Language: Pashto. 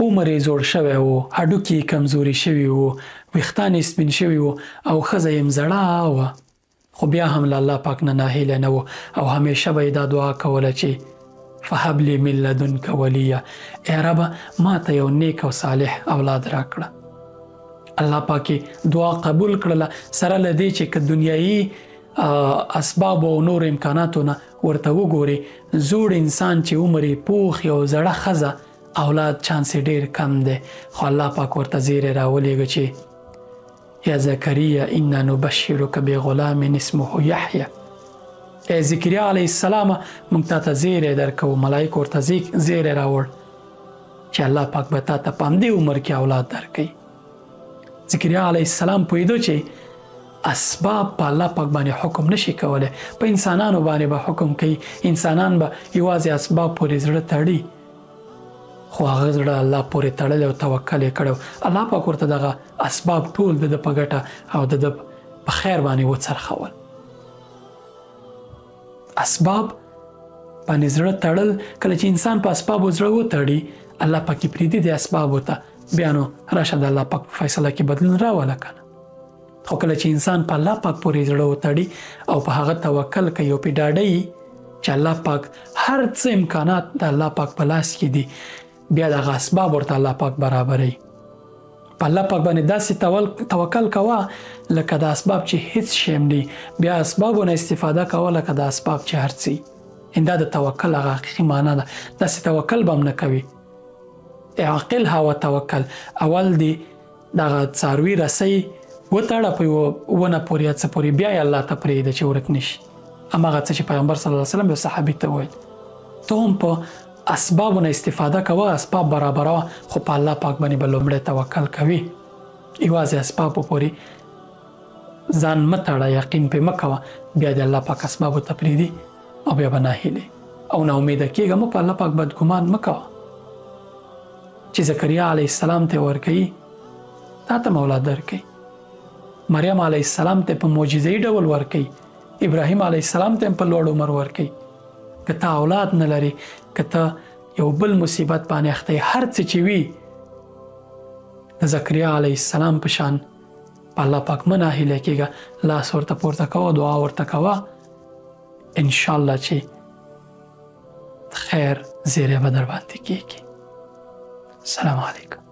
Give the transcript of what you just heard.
عمر یې زوړ شوی و، هډوکي یې کمزوري شوي وو، ویښتان یې سپین شوي وو او ښځه یې زړه وه. خو بیا هم له الله پاک نه ناهیله نه و او همیشه به یې دا دعا کوله چې فهب لی من لدنک ولیه، ای ربه ما ته یو نیک او صالح اولاد راکړه. الله پاک دعا قبول کړله، سره له دې چې که دنیایي اسباب او نور امکاناتو نه ورته وګوري، زوړ انسان چې عمر یې پوخ یو زړه ښځه اولاد چانس ډیر کم دی. خو الله پاک ورته زیری راولېږه چې یا زکریا انا نبشرک بغلام اسمه یحیی، ای زکریا علیه السلام موږ تا ته زیری درکوو. ملایکو ورته زیری راوړ چې الله پاک به تا ته په همدې عمر کې اولاد درکوي. زکریا علیه السلام پوهېدو چې اسباب په الله پاک باندې حکم نشي کولی، په انسانانو باندې به حکم کوي، انسانان به یوازې اسباب پورې زړه تړي. خو هغه زړه الله پورې تړلی او توکل یې کړی. الله پاک ورته دغه اسباب ټول د ده په ګټه او د ده په خیر باندې وڅرخول. اسباب باندې زړه تړل، کله چې انسان په اسبابو زړه وتړي الله پاک یې پرېږدي د اسبابو ته، بیا نو راشه د الله پاک په فیصله کې بدلون راوله که نه. خو کله چې انسان په الله پاک پورې زړه وتړي او په هغه توکل کوي او پې ډاډه وي چې الله پاک هر څه امکانات د الله پاک په لاس کې دي، بیا دغه اسباب ورته الله پاک برابروي. په الله پاک باندې داسې توکل کوه لکه د اسباب چې هیڅ شی هم نه، بیا اسبابونه استفاده کوه لکه د اسباب چې هر څه. دا د توکل هغه حقیقي معنا ده. داسې توکل به هم نه کوي. اعقلها وتوکل، اول دې دغه څاروي رسۍ وتړه په یوه ونه پورې یا څه پورې، بیا یې الله ته پرېږده چې ورک نشي. هماغه څه چې پیغمبر صلی الله علیه وسلم یو صحابي ته وویل. ته هم په اسبابونه استفاده کوه، اسباب برابروه، خو په الله پاک باندې به لومړی توکل کوي. یوازې اسبابو پورې ځان مه تړه، یقین پې مه کوه، بیا د الله پاک اسبابو ته پرېږدي او بیا به ناهیلې او ناامیده کېږه. مه په الله پاک بدګمان مه کوه چې زکریا علیه السلام ته ورکوي تا ته اولاد درکوي، مریم علیه السلام ته په معجزه‌ایي ډول ورکوي، ابراهیم علیه السلام ته په لوړ عمر ورکوي. که ته اولاد نه لري، که ته یو بل مصیبت باندې اخته یې، هر څه چې وي د زکریا علیه السلام په شان په الله پاک مه ناهیله کېږه، لاس ورته پورته کوه، دعا ورته کوه، انشاءالله چې خیر زیری به در باندې کېږي. السلام علیکم.